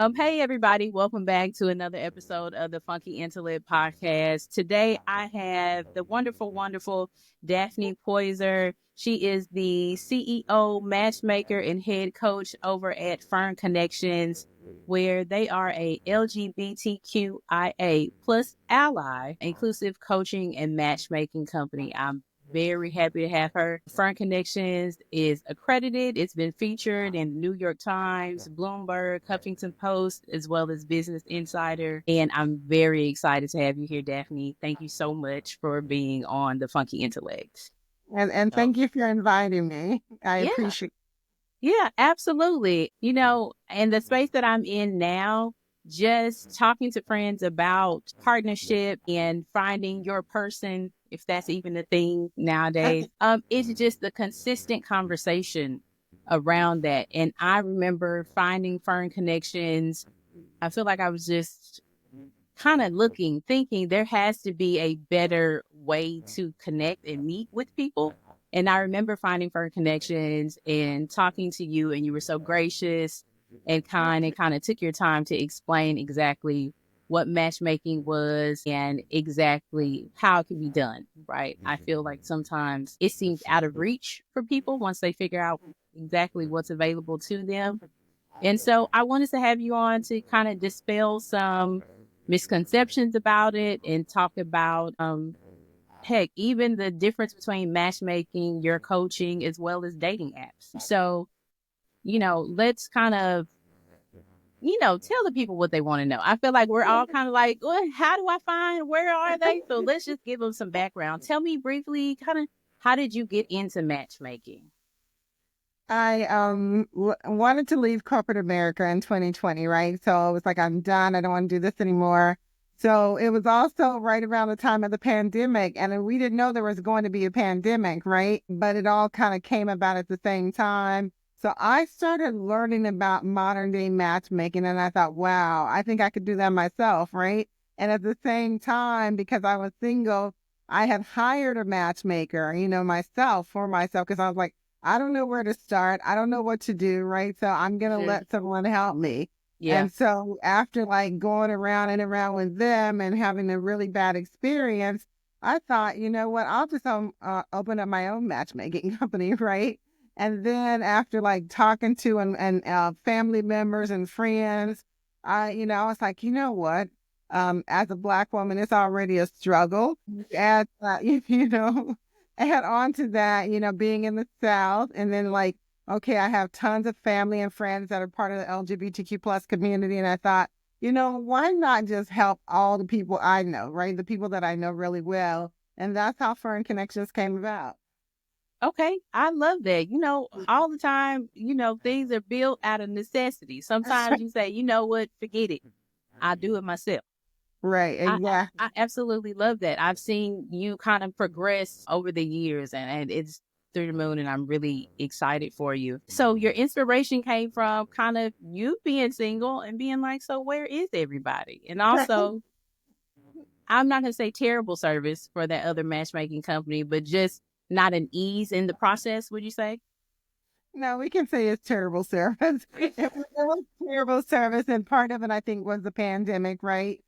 Hey everybody, welcome back to another episode of the Funky Intellect Podcast. Today I have the wonderful Daphney Poyser. She is the CEO, matchmaker, and head coach over at Fern Connections, where they are a LGBTQIA plus ally, inclusive coaching and matchmaking company. I'm very happy to have her. Fern Connections is accredited. It's been featured in New York Times, Bloomberg, Huffington Post, as well as Business Insider. And I'm very excited to have you here, Daphney. Thank you so much for being on the Funky Intellect. And thank you for inviting me. I Yeah, appreciate yeah, absolutely. In the space that I'm in now, just talking to friends about partnership and finding your person, if that's even a thing nowadays, it's just the consistent conversation around that. And I remember finding Fern Connections. I feel like I was just kind of thinking there has to be a better way to connect and meet with people. And I remember finding Fern Connections and talking to you, and you were so gracious and kind of took your time to explain exactly what matchmaking was and exactly how it can be done, right? I feel like sometimes it seems out of reach for people once they figure out exactly what's available to them. And so I wanted to have you on to kind of dispel some misconceptions about it and talk about, heck, even the difference between matchmaking, your coaching, as well as dating apps. So, let's kind of, tell the people what they want to know. I feel like we're all kind of like, well, how do I find, where are they? So let's just give them some background. Tell me briefly, kind of, how did you get into matchmaking? I wanted to leave corporate America in 2020, right? So I was like, I'm done. I don't want to do this anymore. So it was also right around the time of the pandemic, and we didn't know there was going to be a pandemic, right? But it all kind of came about at the same time. So I started learning about modern day matchmaking, and I thought, wow, I think I could do that myself, right? And at the same time, because I was single, I had hired a matchmaker, myself for myself, because I was like, I don't know where to start. I don't know what to do, right? So I'm going to let someone help me. Yeah. And so after like going around and around with them and having a really bad experience, I thought, you know what? I'll just open up my own matchmaking company, right? And then after like talking to and family members and friends, I was like, you know what? As a Black woman, it's already a struggle. Add, add on to that, being in the South, and then like, okay, I have tons of family and friends that are part of the LGBTQ plus community. And I thought, why not just help all the people I know, right? The people that I know really well. And that's how Fern Connections came about. Okay, I love that. All the time, things are built out of necessity. Sometimes you say, you know what, forget it. I'll do it myself. Right, exactly. I absolutely love that. I've seen you kind of progress over the years, and it's through the moon, and I'm really excited for you. So, your inspiration came from kind of you being single and being like, so where is everybody? And also, I'm not going to say terrible service for that other matchmaking company, but just not an ease in the process, would you say? No, we can say it's terrible service. It was terrible service, and part of it, I think, was the pandemic, right?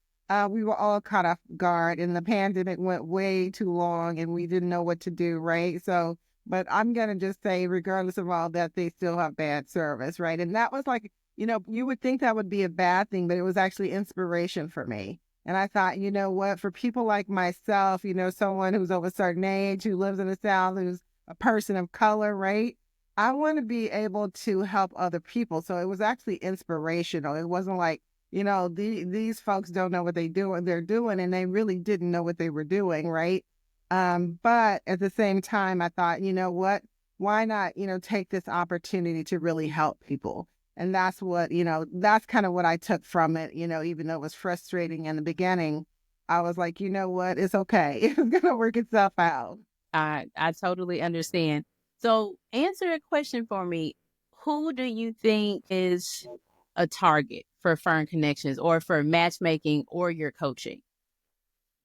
We were all caught off guard, and the pandemic went way too long, and we didn't know what to do, right? So, but I'm gonna just say, regardless of all that, they still have bad service, right? And that was like, you would think that would be a bad thing, but it was actually inspiration for me. And I thought, you know what, for people like myself, someone who's of a certain age, who lives in the South, who's a person of color, right? I want to be able to help other people. So it was actually inspirational. It wasn't like, these folks don't know what they're doing, and they really didn't know what they were doing, right? But at the same time, I thought, you know what? Why not, take this opportunity to really help people? And that's what, that's kind of what I took from it, even though it was frustrating in the beginning. I was like, you know what? It's okay. It's going to work itself out. I totally understand. So, answer a question for me. Who do you think is a target for Fern Connections or for matchmaking or your coaching?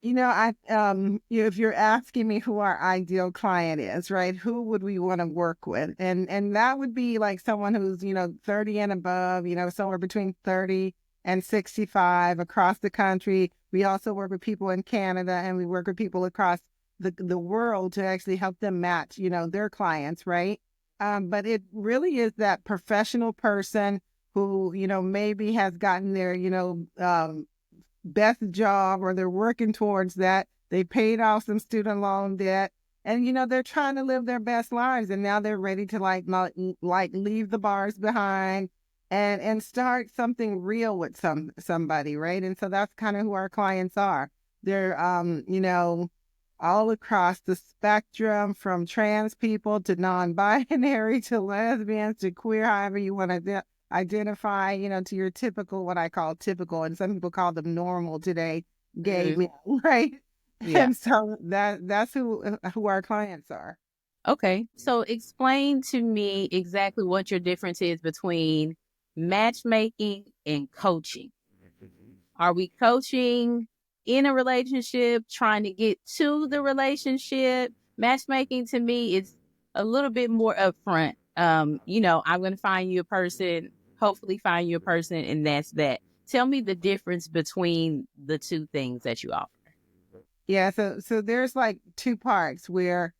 If you're asking me who our ideal client is, right? Who would we want to work with? And that would be like someone who's, 30 and above, somewhere between 30 and 65 across the country. We also work with people in Canada, and we work with people across the world to actually help them match, their clients, right? But it really is that professional person who, maybe has gotten their, best job, or they're working towards that. They paid off some student loan debt, and they're trying to live their best lives, and now they're ready to like leave the bars behind and start something real with somebody, right? And so that's kind of who our clients are. They're all across the spectrum, from trans people to non-binary to lesbians to queer, however you want to identify, to your typical, what I call typical, and some people call them normal today, gay men, right? Yeah. And so that's who our clients are. Okay. So explain to me exactly what your difference is between matchmaking and coaching. Are we coaching in a relationship, trying to get to the relationship? Matchmaking to me is a little bit more upfront. I'm going to find you a person, hopefully find you a person, and that's that. Tell me the difference between the two things that you offer. Yeah, so there's like two parts where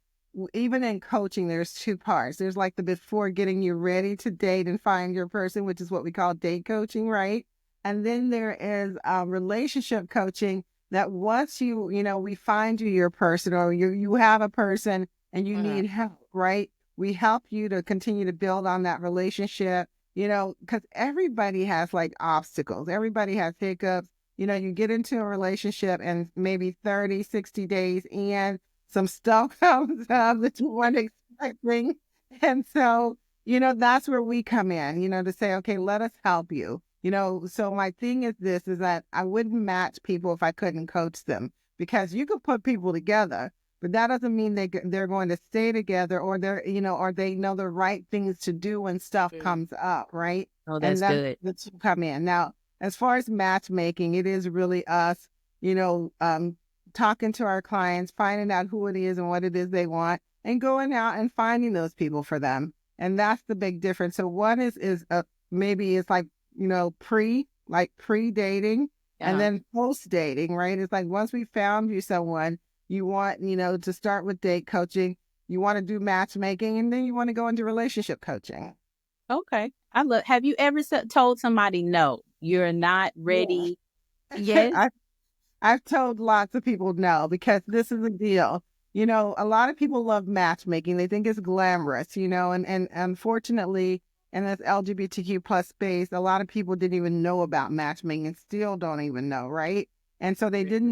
even in coaching, there's two parts. There's like the before getting you ready to date and find your person, which is what we call date coaching, right? And then there is relationship coaching that once we find you your person, or you have a person and you need help, right? We help you to continue to build on that relationship, because everybody has like obstacles. Everybody has hiccups. You get into a relationship and maybe 30, 60 days in, some stuff comes up that you weren't expecting. And so, that's where we come in, to say, okay, let us help you. So my thing is this, is that I wouldn't match people if I couldn't coach them, because you could put people together, but that doesn't mean they're going to stay together, or or they know the right things to do when stuff comes up, right? Oh, And that's good. that's to come in. Now, as far as matchmaking, it is really us, talking to our clients, finding out who it is and what it is they want, and going out and finding those people for them. And that's the big difference. So one is maybe it's like, pre dating, and then post dating, right? It's like once we found you someone, you want, to start with date coaching, you want to do matchmaking, and then you want to go into relationship coaching. Okay. Have you ever told somebody, no, you're not ready yet? I've told lots of people no, because this is the deal. A lot of people love matchmaking. They think it's glamorous, and unfortunately, in this LGBTQ plus space, a lot of people didn't even know about matchmaking and still don't even know, right? And so they don't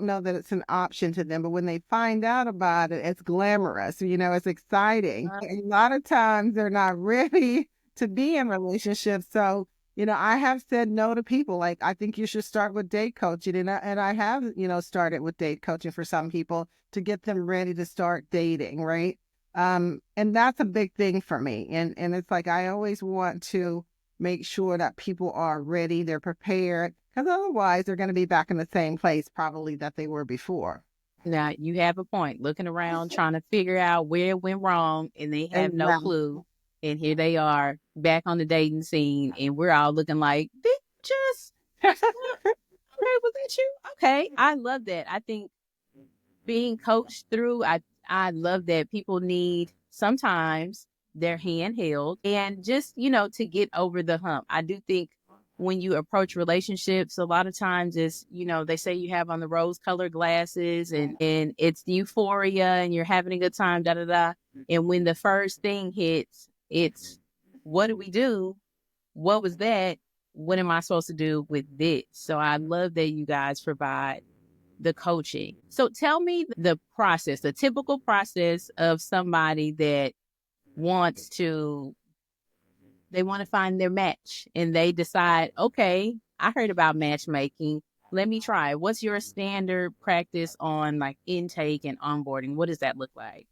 know that it's an option to them. But when they find out about it, it's glamorous, it's exciting. A lot of times they're not ready to be in relationships. So I have said no to people. Like, I think you should start with date coaching. And I have, started with date coaching for some people to get them ready to start dating, right? And that's a big thing for me. And it's like, I always want to make sure that people are ready, they're prepared, because otherwise they're going to be back in the same place probably that they were before. Now, you have a point. Looking around, trying to figure out where it went wrong, and they have no Exactly. clue. And here they are back on the dating scene, and we're all looking like, did you just, okay, was that you? Okay. I love that. I think being coached through, I love that people need sometimes their hand held and just, to get over the hump. I do think when you approach relationships, a lot of times it's, they say you have on the rose colored glasses and it's euphoria and you're having a good time, da da da. And when the first thing hits, it's what do we do? What was that? What am I supposed to do with this? So I love that you guys provide the coaching. So tell me the process, the typical process of somebody that wants to, they want to find their match and they decide, okay, I heard about matchmaking. Let me try. What's your standard practice on like intake and onboarding? What does that look like?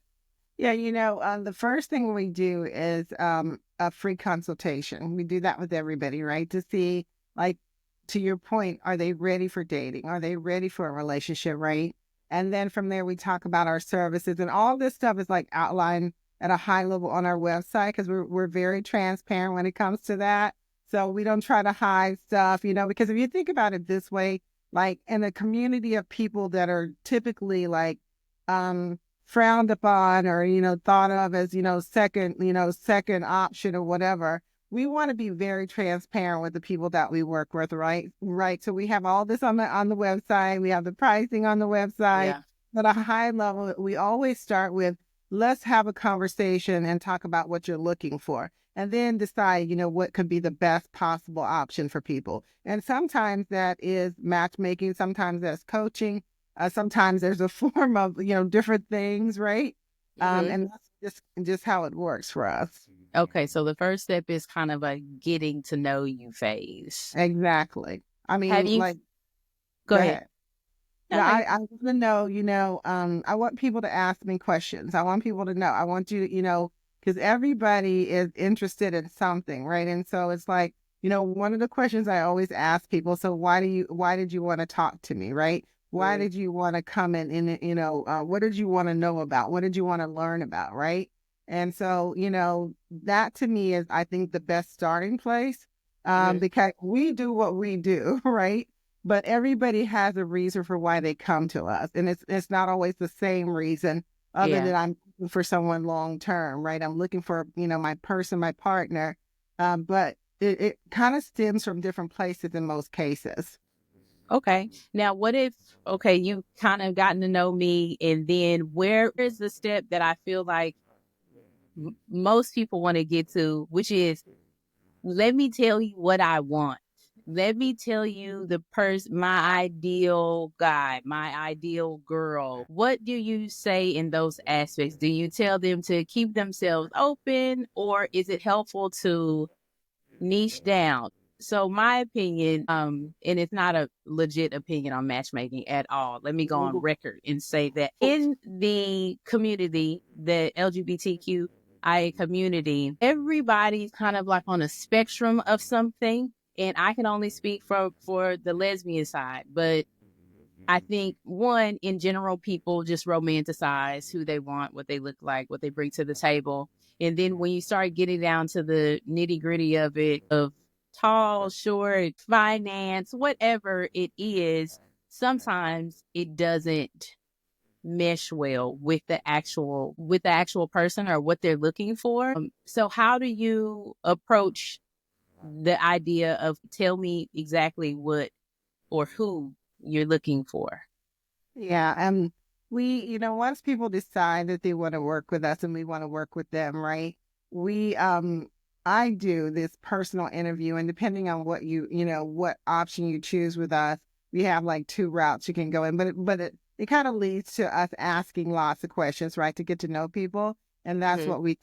Yeah, the first thing we do is a free consultation. We do that with everybody, right? To see, like, to your point, are they ready for dating? Are they ready for a relationship, right? And then from there, we talk about our services, and all this stuff is like outlined at a high level on our website because we're very transparent when it comes to that. So we don't try to hide stuff, because if you think about it this way, like in a community of people that are typically like frowned upon or, thought of as, second option or whatever, we want to be very transparent with the people that we work with, right? Right. So we have all this on the website. We have the pricing on the website. Yeah. At a high level, we always start with, let's have a conversation and talk about what you're looking for. And then decide, what could be the best possible option for people. And sometimes that is matchmaking. Sometimes that's coaching. Sometimes there's a form of, different things, right? And that's just how it works for us. Okay, so the first step is kind of a getting to know you phase. Exactly. I Have mean, you? like, Go go ahead. ahead. No, Yeah, no. I want to know, I want people to ask me questions. I want people to know. I want you to, because everybody is interested in something, right? And so it's like, one of the questions I always ask people, so why did you want to talk to me, right? Why did you want to come in and, what did you want to know about? What did you want to learn about, right? And so, that to me is, I think, the best starting place, because we do what we do, right? But everybody has a reason for why they come to us. And it's not always the same reason other Yeah. than I'm looking for someone long term, right? I'm looking for, my person, my partner. But it kind of stems from different places in most cases. Okay. Now, what if, okay, you kind of gotten to know me, and then where is the step that I feel like most people want to get to, which is, let me tell you what I want. Let me tell you my ideal guy, my ideal girl. What do you say in those aspects? Do you tell them to keep themselves open, or is it helpful to niche down? So my opinion, and it's not a legit opinion on matchmaking at all. Let me go on record and say that in the community, the LGBTQIA community, everybody's kind of like on a spectrum of something. And I can only speak for the lesbian side, but I think one, in general, people just romanticize who they want, what they look like, what they bring to the table. And then when you start getting down to the nitty gritty of it, of tall, short, finance, whatever it is, sometimes it doesn't mesh well with the actual person or what they're looking for. So how do you approach the idea of tell me exactly what or who you're looking for? Yeah. We, once people decide that they want to work with us and we want to work with them, right? We, I do this personal interview, and depending on what option you choose with us, we have like two routes you can go in, but it kind of leads to us asking lots of questions, right? To get to know people. And that's Hmm. what we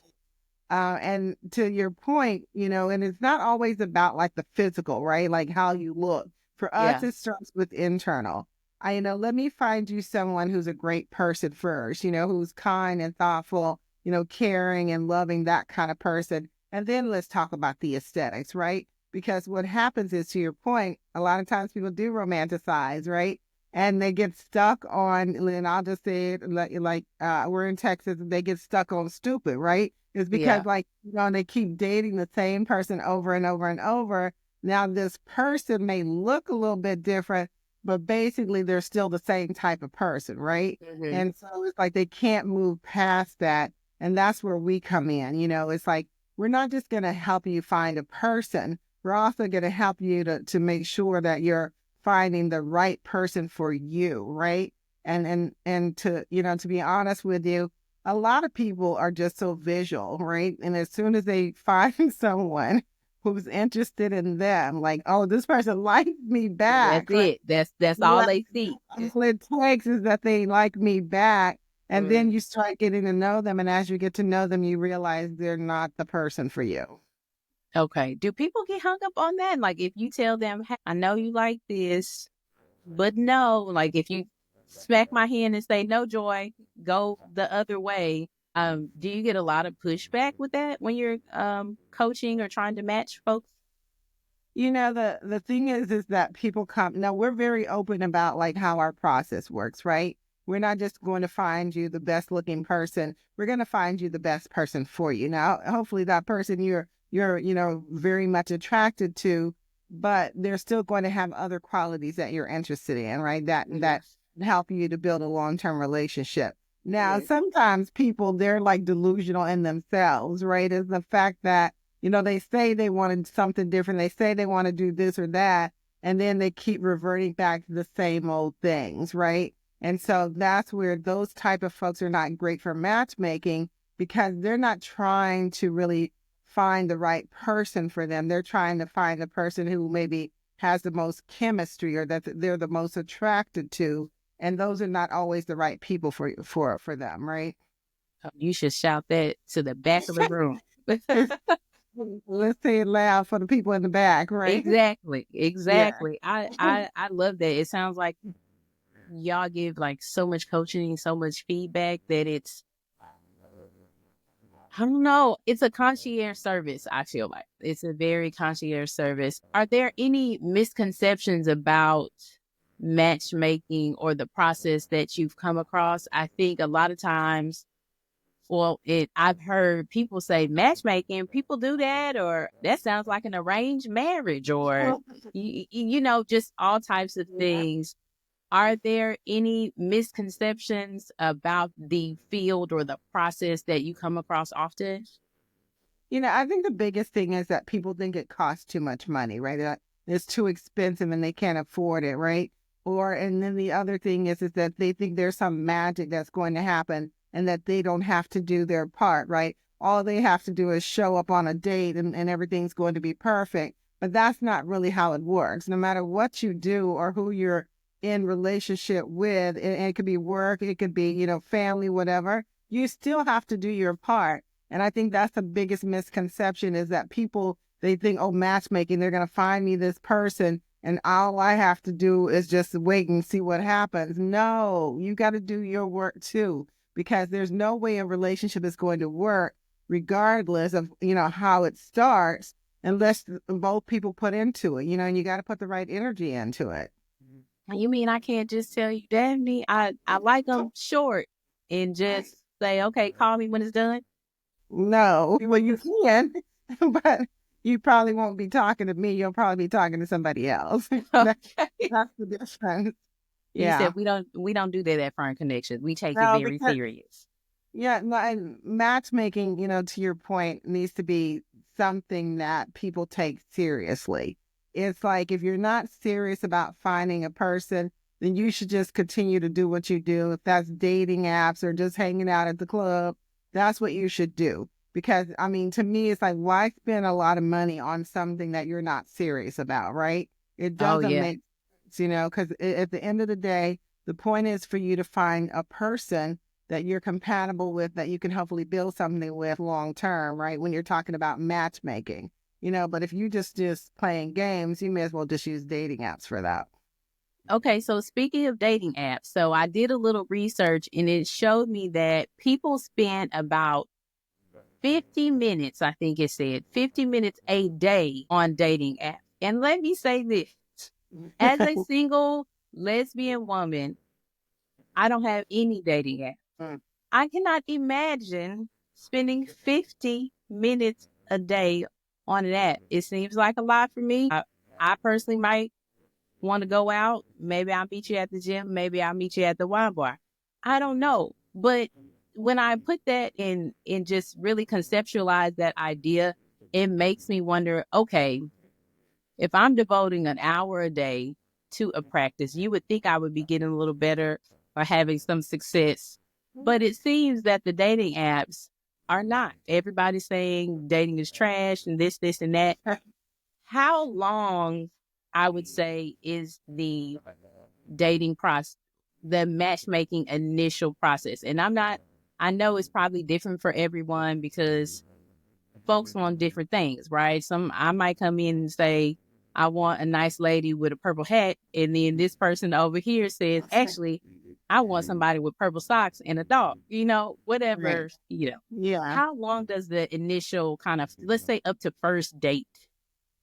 and to your point, and it's not always about like the physical, right? Like how you look. For us, Yeah. it starts with internal. Let me find you someone who's a great person first, who's kind and thoughtful, caring and loving, that kind of person. And then let's talk about the aesthetics, right? Because what happens is, to your point, a lot of times people do romanticize, right? And they get stuck on, and I'll just say it like we're in Texas, they get stuck on stupid, right? It's because Yeah. like, they keep dating the same person over and over and over. Now this person may look a little bit different, but basically they're still the same type of person, right? Hmm. And so it's like they can't move past that. And that's where we come in. It's like we're not just going to help you find a person. We're also going to help you to make sure that you're finding the right person for you, right? And to be honest with you, a lot of people are just so visual, right? And as soon as they find someone who's interested in them, like, oh, this person likes me That's back, right? it. That's all Like, they see. all it takes is that they like me back. And then Mm. you start getting to know them. And as you get to know them, you realize they're not the person for you. Okay. Do people get hung up on that? Like if you tell them, hey, I know you like this, but no, like if you smack my hand and say, no, Joy, go the other way. Do you get a lot of pushback with that when you're coaching or trying to match folks? The thing is that people come. Now, we're very open about like how our process works, right? We're not just going to find you the best looking person. We're going to find you the best person for you. Now, hopefully that person you're very much attracted to, but they're still going to have other qualities that you're interested in, right? That help you to build a long-term relationship. Now, sometimes people, they're like delusional in themselves, right? Is the fact that they say they wanted something different. They say they want to do this or that. And then they keep reverting back to the same old things, right? And so that's where those type of folks are not great for matchmaking, because they're not trying to really find the right person for them. They're trying to find the person who maybe has the most chemistry or that they're the most attracted to. And those are not always the right people for them, right? You should shout that to the back of the room. Let's say it loud for the people in the back, right? Exactly. Yeah. I love that. It sounds like y'all give like so much coaching, so much feedback that I don't know. It's a concierge service, I feel like. It's a very concierge service. Are there any misconceptions about matchmaking or the process that you've come across? I think a lot of times, I've heard people say matchmaking, people do that, or that sounds like an arranged marriage, or, just all types of things. Are there any misconceptions about the field or the process that you come across often? I think the biggest thing is that people think it costs too much money, right? That it's too expensive and they can't afford it, right? And then the other thing is that they think there's some magic that's going to happen and that they don't have to do their part, right? All they have to do is show up on a date and everything's going to be perfect. But that's not really how it works. No matter what you do or who you're in relationship with, and it could be work, it could be, family, whatever, you still have to do your part. And I think that's the biggest misconception, is that people, they think, oh, matchmaking, they're going to find me this person and all I have to do is just wait and see what happens. No, you got to do your work too, because there's no way a relationship is going to work regardless of, how it starts, unless both people put into it, and you got to put the right energy into it. You mean I can't just tell you, Daphney, I like them short and just say, okay, call me when it's done? No, well, you can, but you probably won't be talking to me. You'll probably be talking to somebody else. That's the difference. You Yeah. said we don't do that at Fern Connections. We take it No, very because serious. no, and matchmaking, to your point, needs to be something that people take seriously. It's like, if you're not serious about finding a person, then you should just continue to do what you do. If that's dating apps or just hanging out at the club, that's what you should do. Because, I mean, to me, it's like, why spend a lot of money on something that you're not serious about, right? It Oh doesn't yeah. make, because at the end of the day, the point is for you to find a person that you're compatible with, that you can hopefully build something with long term, right? When you're talking about matchmaking, but if you just playing games, you may as well just use dating apps for that. Okay, so speaking of dating apps, so I did a little research and it showed me that people spend about 50 minutes, I think it said, 50 minutes a day on dating apps. And let me say this, as a single lesbian woman, I don't have any dating apps. Mm. I cannot imagine spending 50 minutes a day on an app. It seems like a lot for me. I personally might want to go out. Maybe I'll meet you at the gym. Maybe I'll meet you at the wine bar. I don't know. But when I put that in just really conceptualize that idea, it makes me wonder, okay, if I'm devoting an hour a day to a practice, you would think I would be getting a little better or having some success. But it seems that the dating apps are not. Everybody's saying dating is trash and this, and that. How long, I would say, is the dating process, the matchmaking initial process? And I know it's probably different for everyone because folks want different things, right? I might come in and say, I want a nice lady with a purple hat. And then this person over here says, actually, I want somebody with purple socks and a dog, whatever, Right. Yeah. How long does the initial kind of, let's say up to first date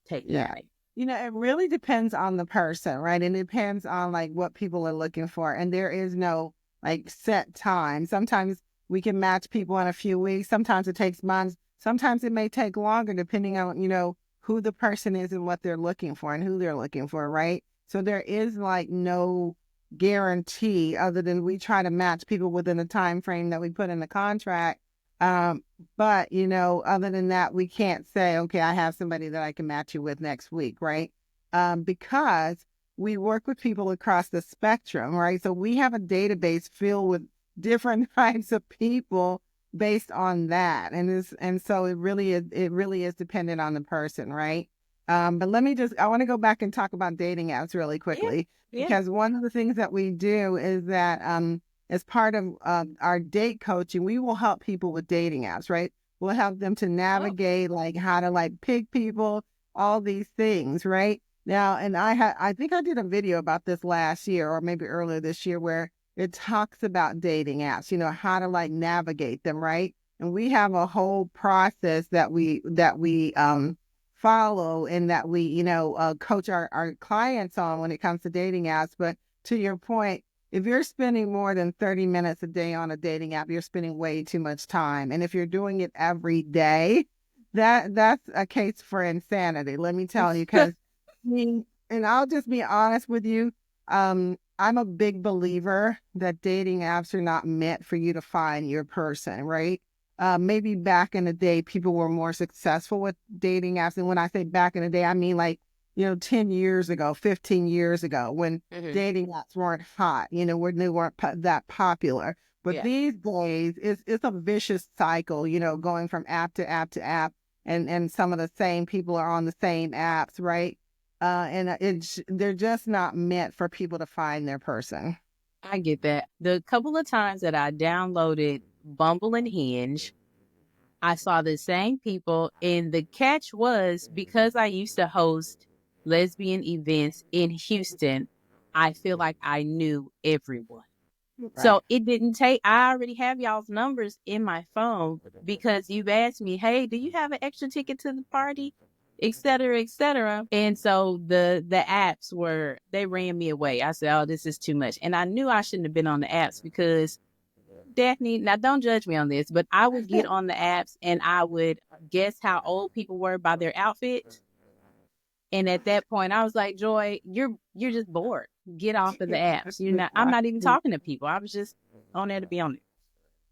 take? Yeah. It really depends on the person, right? And it depends on like what people are looking for. And there is no like set time. Sometimes we can match people in a few weeks. Sometimes it takes months. Sometimes it may take longer depending on, who the person is and what they're looking for and who they're looking for, right? So there is like no guarantee other than we try to match people within the time frame that we put in the contract. But, other than that, we can't say, okay, I have somebody that I can match you with next week, right? Because we work with people across the spectrum, right? So we have a database filled with different types of people based on that. And so it really is dependent on the person, right? But I want to go back and talk about dating apps really Yeah. quickly, Yeah. because one of the things that we do is that, as part of our date coaching, we will help people with dating apps, right? We'll help them to navigate like how to like pick people, all these things, right? Now, and I think I did a video about this last year or maybe earlier this year where it talks about dating apps, how to like navigate them, right? And we have a whole process that we follow and that we, coach our clients on when it comes to dating apps. But to your point, if you're spending more than 30 minutes a day on a dating app, you're spending way too much time. And if you're doing it every day, that's a case for insanity. Let me tell you, because and I'll just be honest with you. I'm a big believer that dating apps are not meant for you to find your person, right? Maybe back in the day, people were more successful with dating apps. And when I say back in the day, I mean like, 10 years ago, 15 years ago, when dating apps weren't hot, when they weren't that popular. But these days, it's a vicious cycle, going from app to app to app. And some of the same people are on the same apps, right? And they're just not meant for people to find their person. I get that. The couple of times that I downloaded Bumble and Hinge, I saw the same people. And the catch was because I used to host lesbian events in Houston, I feel like I knew everyone. So Right. it didn't take, I already have y'all's numbers in my phone because you've asked me, hey, do you have an extra ticket to the party? Et cetera, et cetera. And so the apps they ran me away. I said, oh, this is too much. And I knew I shouldn't have been on the apps because Daphney, now don't judge me on this, but I would get on the apps and I would guess how old people were by their outfits. And at that point, I was like, Joy, you're just bored. Get off of the apps. I'm not even talking to people. I was just on there to be on it.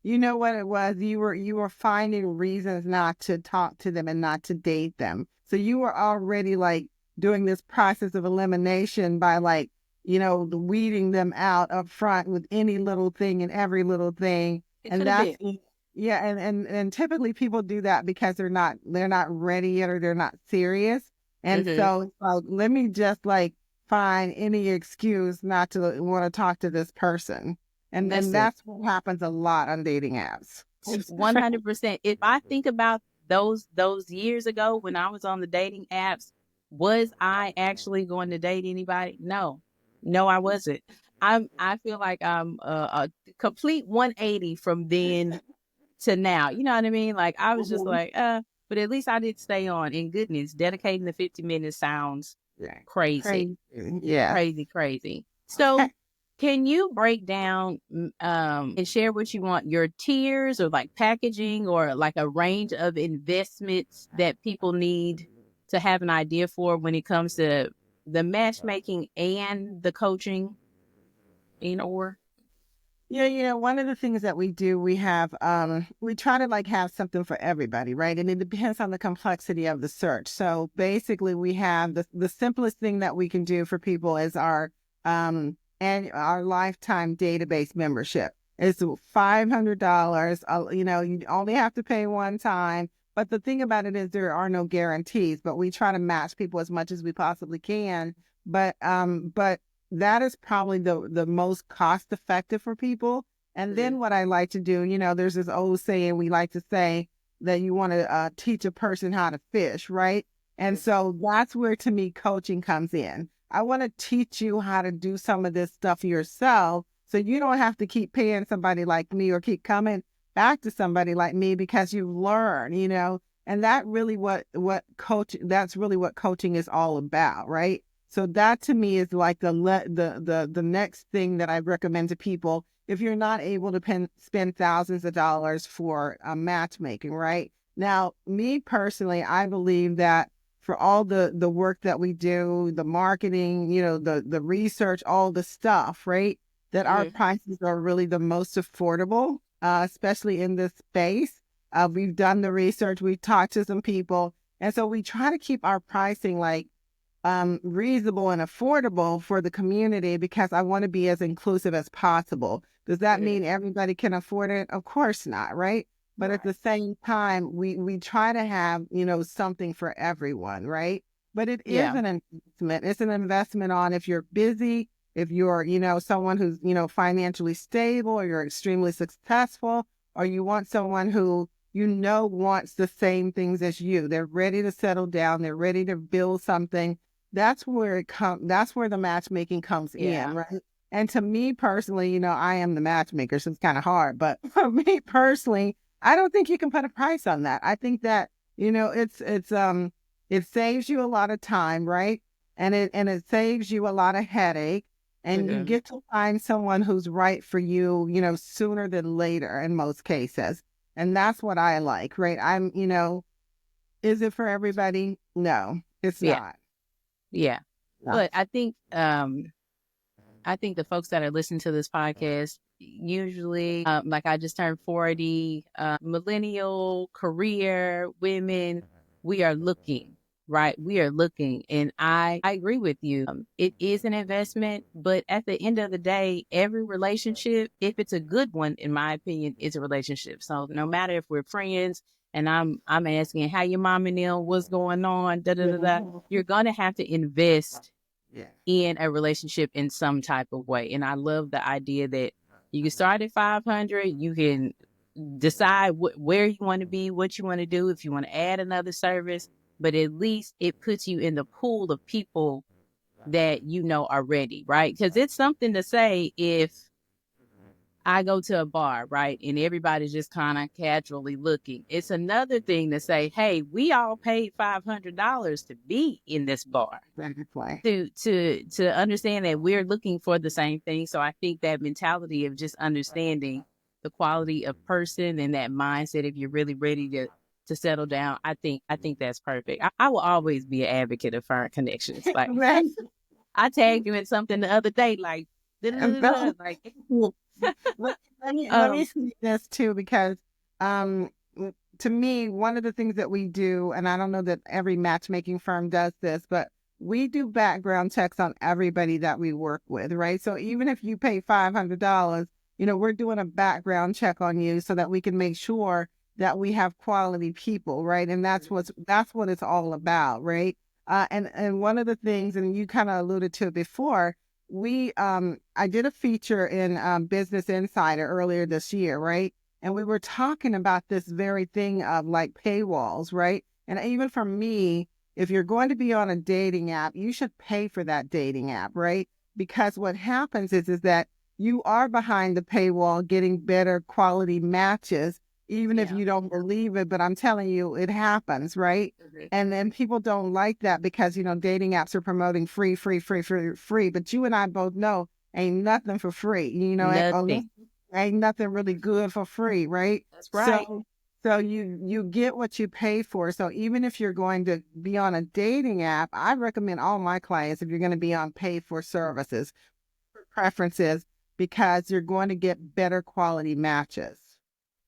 You know what it was? You were finding reasons not to talk to them and not to date them. So you were already like doing this process of elimination by like, weeding them out up front with any little thing and every little thing. It And could have that's been. yeah, and typically people do that because they're not ready yet or they're not serious. And so it's like, let me just like find any excuse not to want to talk to this person. And That's then it. that's what happens a lot on dating apps. 100%. If I think about those years ago when I was on the dating apps, was I actually going to date anybody? No, I wasn't. I feel like I'm a complete 180 from then to now. You know what I mean? Like I was just Mhm. like, but at least I did stay on. And goodness, dedicating the 50 minutes sounds Yeah. crazy, Crazy. Yeah. crazy, crazy. So can you break down and share what you want your tiers or like packaging or like a range of investments that people need to have an idea for when it comes to the matchmaking and the coaching or Yeah, one of the things that we do, we try to like have something for everybody, right? And it depends on the complexity of the search. So basically we have the simplest thing that we can do for people is and our lifetime database membership. It's $500. You only have to pay one time. But the thing about it is there are no guarantees, but we try to match people as much as we possibly can. But that is probably the most cost effective for people. And then what I like to do, there's this old saying we like to say that you want to teach a person how to fish, right? And so that's where to me coaching comes in. I want to teach you how to do some of this stuff yourself so you don't have to keep paying somebody like me or keep coming back to somebody like me because you learn, And that's really what coaching is all about, right? So that to me is like the next thing that I recommend to people if you're not able to spend thousands of dollars for matchmaking, right? Now, me personally, I believe that for all the work that we do, the marketing, the research, all the stuff, right? That our prices are really the most affordable, especially in this space. We've done the research, we've talked to some people, and so we try to keep our pricing like reasonable and affordable for the community because I want to be as inclusive as possible. Does that mean everybody can afford it? Of course not, right? But at the same time, we try to have, something for everyone, right? But it is an investment. It's an investment on if you're busy, if you're, someone who's, financially stable or you're extremely successful, or you want someone who, wants the same things as you. They're ready to settle down. They're ready to build something. That's where that's where the matchmaking comes in, right? And to me personally, I am the matchmaker, so it's kind of hard. But for me personally, I don't think you can put a price on that. I think that, it saves you a lot of time, right? And it saves you a lot of headache. And you get to find someone who's right for you, sooner than later in most cases. And that's what I like, right? Is it for everybody? No, it's not. Yeah. No. But I think the folks that are listening to this podcast, usually, like I just turned 40, millennial career women, we are looking, right? We are looking. And I agree with you. It is an investment, but at the end of the day, every relationship, if it's a good one, in my opinion, is a relationship. So no matter if we're friends and I'm asking how your mom and them, what's going on, you're going to have to invest in a relationship in some type of way. And I love the idea that you can start at 500, you can decide where you want to be, what you want to do, if you want to add another service, but at least it puts you in the pool of people that are ready, right? Because it's something to say if I go to a bar, right, and everybody's just kind of casually looking. It's another thing to say, hey, we all paid $500 to be in this bar. To understand that we're looking for the same thing. So I think that mentality of just understanding the quality of person and that mindset, if you're really ready to settle down, I think that's perfect. I will always be an advocate of Fern Connections. Like I tagged you in something the other day, like, like let me say this too, because to me, one of the things that we do, and I don't know that every matchmaking firm does this, but we do background checks on everybody that we work with, right? So even if you pay $500, we're doing a background check on you so that we can make sure that we have quality people, right? And that's what it's all about, right? And one of the things, and you kind of alluded to it before, I did a feature in Business Insider earlier this year, right? And we were talking about this very thing of like paywalls, right? And even for me, if you're going to be on a dating app, you should pay for that dating app, right? Because what happens is that you are behind the paywall getting better quality matches, even if you don't believe it. But I'm telling you, it happens, right? And then people don't like that because, dating apps are promoting free. But you and I both know ain't nothing for free. nothing. Ain't nothing really good for free, right? That's right. So you get what you pay for. So even if you're going to be on a dating app, I recommend all my clients, if you're going to be on pay for services, preferences, because you're going to get better quality matches.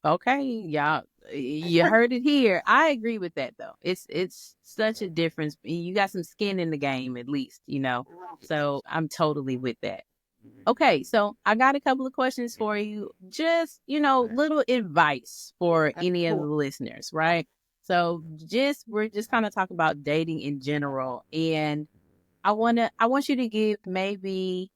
Okay, y'all, you heard it here. I agree with that though. It's such a difference. You got some skin in the game at least, So I'm totally with that. Okay, so I got a couple of questions for you. Just, little advice for any of the listeners, right? So we're just kind of talking about dating in general. And I want you to give maybe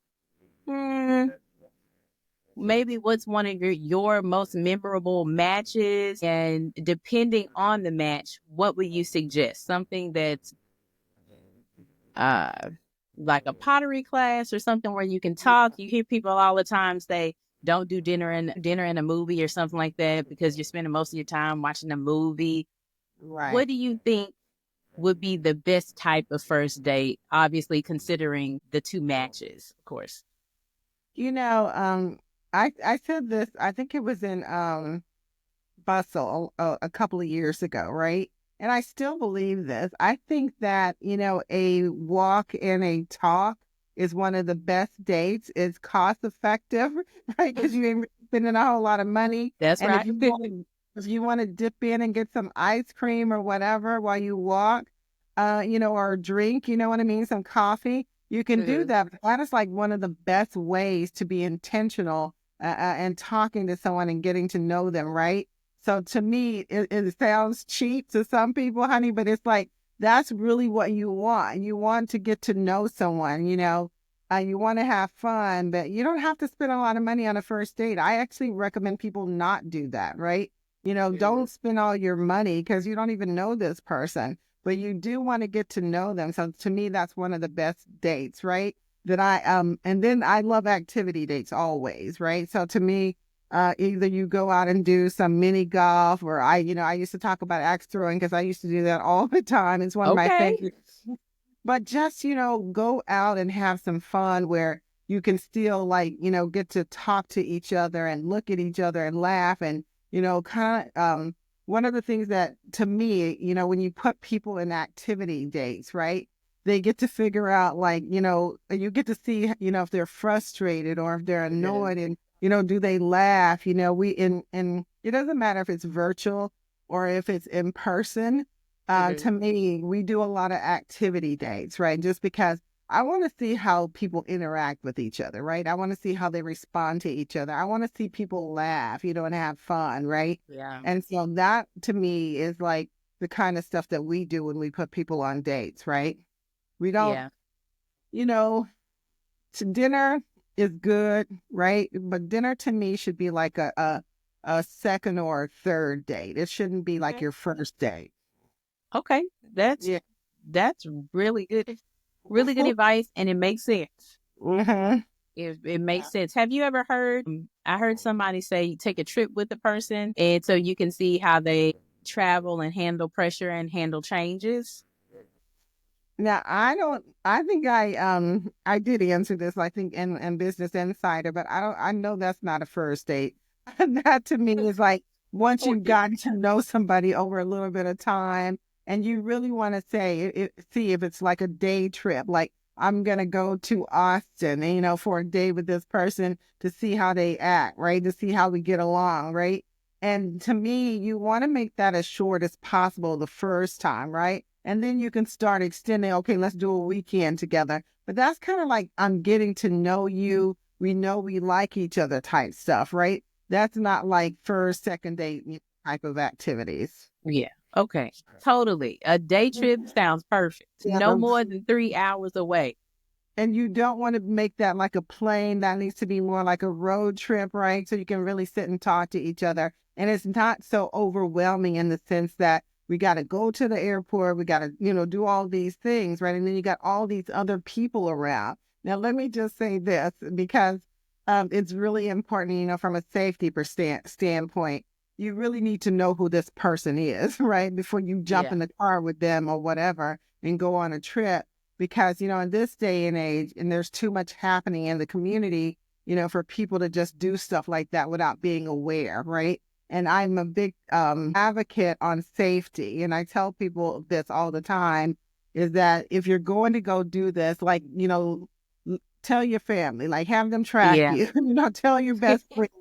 what's one of your most memorable matches, and depending on the match, what would you suggest? Something that's like a pottery class or something where you can talk. You hear people all the time say, don't do dinner in a movie or something like that because you're spending most of your time watching a movie. Right. What do you think would be the best type of first date? Obviously, considering the two matches, of course. You know, I said this, I think it was in Bustle a couple of years ago, right? And I still believe this. I think that, a walk and a talk is one of the best dates. It's cost effective, right? Because you ain't spending a whole lot of money. That's And right. if you want to dip in and get some ice cream or whatever while you walk, or a drink, you know what I mean? Some coffee, you can do Mhm. that. That is like one of the best ways to be intentional and talking to someone and getting to know them, right? So to me, it sounds cheap to some people, honey, but it's like that's really what you want. You want to get to know someone, you want to have fun, but you don't have to spend a lot of money on a first date. I actually recommend people not do that, right? Don't Mhm. spend all your money because you don't even know this person, but you do want to get to know them. So to me, that's one of the best dates, right? And then I love activity dates always, right? So to me, either you go out and do some mini golf, or I used to talk about axe throwing because I used to do that all the time. It's one of my Okay. favorites. But just, go out and have some fun where you can still like, get to talk to each other and look at each other and laugh and, kind of, one of the things that to me, when you put people in activity dates, right? They get to figure out like, you get to see, if they're frustrated or if they're Mhm. annoyed and, do they laugh? And it doesn't matter if it's virtual or if it's in person. Mhm. To me, we do a lot of activity dates, right? Just because I want to see how people interact with each other, right? I want to see how they respond to each other. I want to see people laugh, and have fun, right? Yeah. And so that to me is like the kind of stuff that we do when we put people on dates, right? We don't, Yeah. you know, dinner is good, right? But dinner to me should be like a second or a third date. It shouldn't be like Okay. your first date. Okay. That's Yeah. that's really good. Really good advice, and it makes sense. Mm-hmm. It makes sense. Have you ever heard? I heard somebody say you take a trip with the person, and so you can see how they travel and handle pressure and handle changes. Now I think I did answer this, I think in Business Insider, but I know that's not a first date. That to me is like once you've gotten to know somebody over a little bit of time and you really want to see if it's like a day trip, like I'm gonna go to Austin, for a day with this person to see how they act, right? To see how we get along, right? And to me, you want to make that as short as possible the first time, right? And then you can start extending, okay, let's do a weekend together. But that's kind of like I'm getting to know you. We know we like each other type stuff, right? That's not like first, second date type of activities. Yeah. Okay. Totally. A day trip sounds perfect. No Yeah. more than 3 hours away. And you don't want to make that like a plane. That needs to be more like a road trip, right? So you can really sit and talk to each other. And it's not so overwhelming in the sense that we got to go to the airport. We got to, do all these things, right? And then you got all these other people around. Now, let me just say this because it's really important, from a safety standpoint. You really need to know who this person is, right? Before you jump Yeah. in the car with them or whatever and go on a trip because in this day and age and there's too much happening in the community for people to just do stuff like that without being aware, right? And I'm a big advocate on safety, and I tell people this all the time is that if you're going to go do this, like tell your family, like have them track Yeah. you, tell your best friends,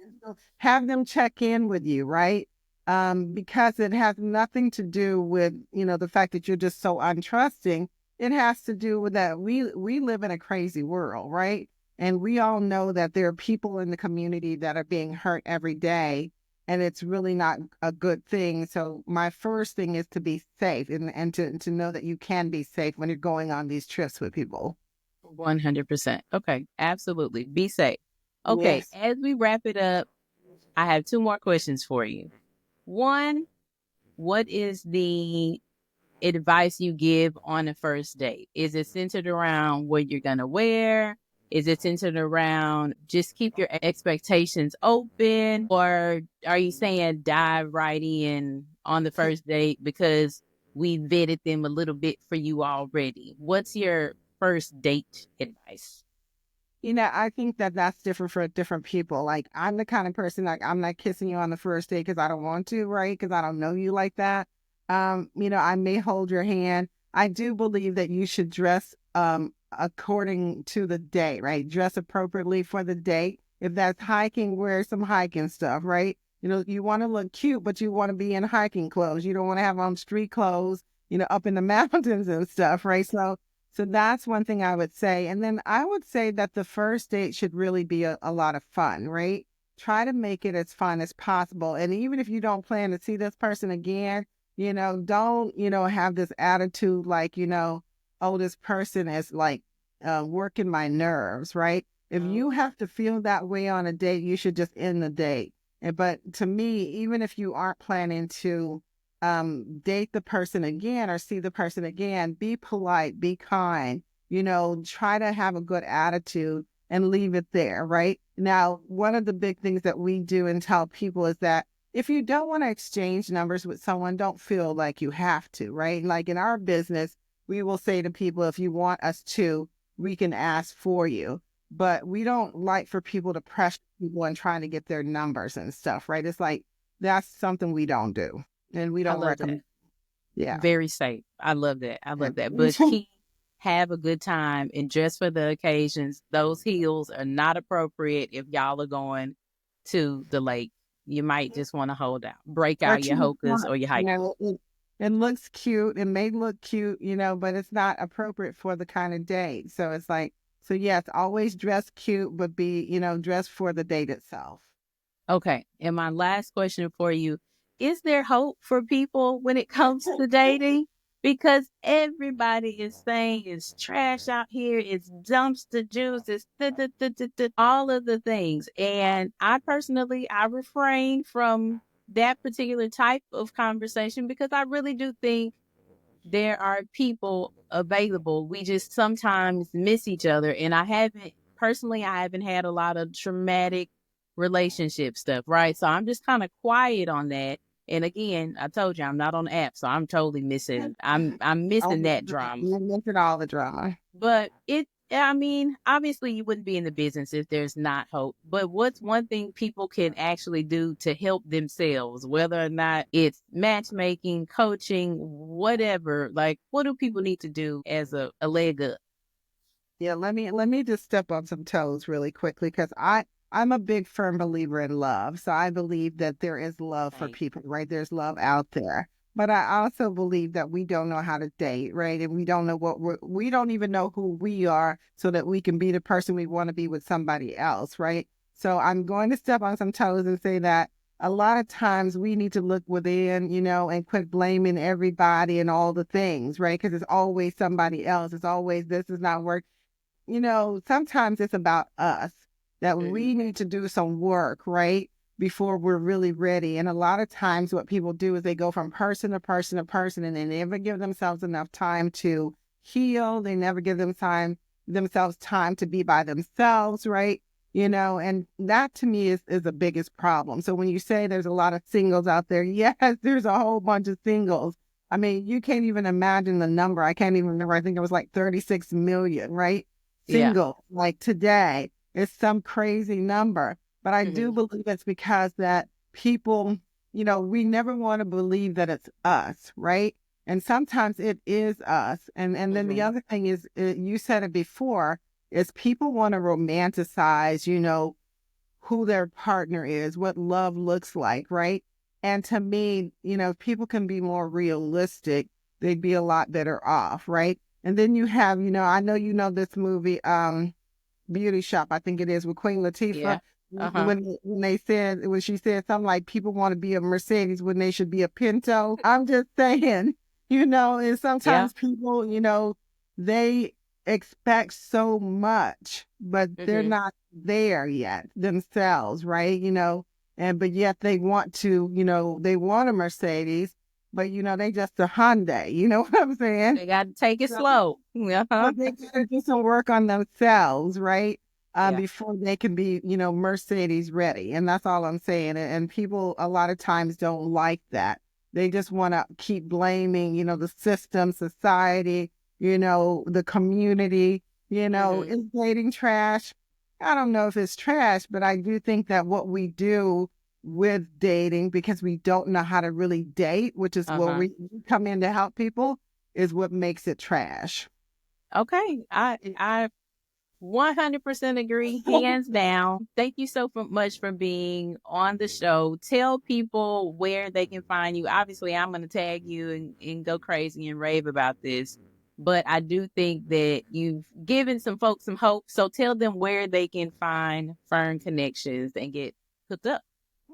have them check in with you, right? Because it has nothing to do with the fact that you're just so untrusting. It has to do with that we live in a crazy world, right? And we all know that there are people in the community that are being hurt every day, and it's really not a good thing. So my first thing is to be safe and to know that you can be safe when you're going on these trips with people. 100%. Okay. Absolutely. Be safe. Okay. Yes. As we wrap it up, I have two more questions for you. One, what is the advice you give on a first date? Is it centered around what you're going to wear? Is it centered around just keep your expectations open, or are you saying dive right in on the first date because we vetted them a little bit for you already? What's your first date advice? I think that that's different for different people. Like, I'm the kind of person, like, I'm not kissing you on the first date because I don't want to, right? Because I don't know you like that. I may hold your hand. I do believe that you should dress according to the day, right? Dress appropriately for the date. If that's hiking, wear some hiking stuff, right? You want to look cute, but you want to be in hiking clothes. You don't want to have on street clothes, up in the mountains and stuff, right? So that's one thing I would say. And then I would say that the first date should really be a lot of fun, right? Try to make it as fun as possible. And even if you don't plan to see this person again, don't, have this attitude like, oh, this person is like working my nerves, right? If you have to feel that way on a date, you should just end the date. But to me, even if you aren't planning to date the person again or see the person again, be polite, be kind, try to have a good attitude and leave it there, right? Now, one of the big things that we do and tell people is that if you don't want to exchange numbers with someone, don't feel like you have to, right? Like in our business, we will say to people, if you want us to, we can ask for you. But we don't like for people to pressure people and trying to get their numbers and stuff, right? It's like, that's something we don't do. And we I don't love that. recommend. Yeah. Very safe. I love that. I Yeah. love that. But keep have a good time and dress for the occasions. Those heels are not appropriate if y'all are going to the lake. You might just want to hold out, break Or out your too hokas much, or your hike. it looks cute. It may look cute, but it's not appropriate for the kind of date. So it's like, so yes, always dress cute, but be, dress for the date itself. Okay. And my last question for you, is there hope for people when it comes to dating? Because everybody is saying it's trash out here, it's dumpster juice, it's all of the things. And I personally, I refrain from that particular type of conversation because I really do think there are people available. We just sometimes miss each other. And I haven't had a lot of traumatic relationship stuff, right? So I'm just kind of quiet on that. And again, I told you I'm not on the app, so I'm totally missing. I'm missing that drama. Look at all the drama. But I mean, obviously you wouldn't be in the business if there's not hope. But what's one thing people can actually do to help themselves, whether or not it's matchmaking, coaching, whatever? Like, what do people need to do as a leg up? Yeah, let me just step on some toes really quickly because I'm a big firm believer in love. So I believe that there is love for Right. people, right? There's love out there. But I also believe that we don't know how to date, right? And we don't know we don't even know who we are so that we can be the person we want to be with somebody else, right? So I'm going to step on some toes and say that a lot of times we need to look within, and quit blaming everybody and all the things, right? Because it's always somebody else. It's always this is not working. Sometimes it's about us that we need to do some work, right? Before we're really ready. And a lot of times what people do is they go from person to person to person and they never give themselves enough time to heal. They never give themselves time to be by themselves, right? And that to me is the biggest problem. So when you say there's a lot of singles out there, yes, there's a whole bunch of singles. I mean, you can't even imagine the number. I can't even remember. I think it was like 36 million, right? Yeah. Single, like today. It's some crazy number. But I do believe it's because that people, we never want to believe that it's us, right? And sometimes it is us. And then the other thing is, you said it before, is people want to romanticize, who their partner is, what love looks like, right? And to me, if people can be more realistic, they'd be a lot better off, right? And then you have, I know this movie, Beauty Shop, I think it is, with Queen Latifah. Yeah. When she said something like people want to be a Mercedes when they should be a Pinto. I'm just saying, and sometimes people, they expect so much, but they're not there yet themselves, right? But yet they want to, they want a Mercedes, but they just a Hyundai. You know what I'm saying? They got to take it slow. But they gotta do some work on themselves, right? Yeah. before they can be, Mercedes ready. And that's all I'm saying. And people a lot of times don't like that. They just want to keep blaming, the system, society, the community, Hmm. is dating trash? I don't know if it's trash, but I do think that what we do with dating, because we don't know how to really date, which is where Uh-huh. we come in to help people, is what makes it trash. Okay. I 100% agree, hands down. Thank you so much for being on the show. Tell people where they can find you. Obviously, I'm going to tag you and go crazy and rave about this. But I do think that you've given some folks some hope. So tell them where they can find Fern Connections and get hooked up.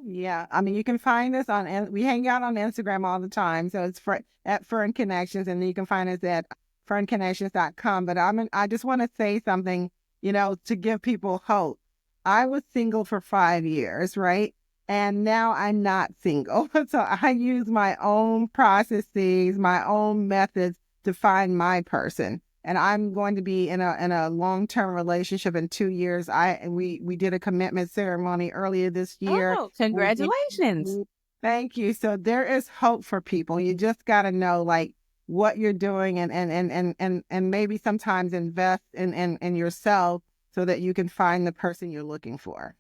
Yeah, I mean, you can find us we hang out on Instagram all the time. So it's at Fern Connections, and then you can find us at fernconnections.com. But I just want to say something, to give people hope. I was single for 5 years, right? And now I'm not single. So I use my own processes, my own methods to find my person. And I'm going to be in a long-term relationship in 2 years. We did a commitment ceremony earlier this year. Oh, We, congratulations. thank you. So there is hope for people. You just got to know like what you're doing, and maybe sometimes invest in yourself so that you can find the person you're looking for.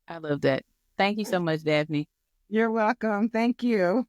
I love that. Thank you so much, Daphne. You're welcome. Thank you.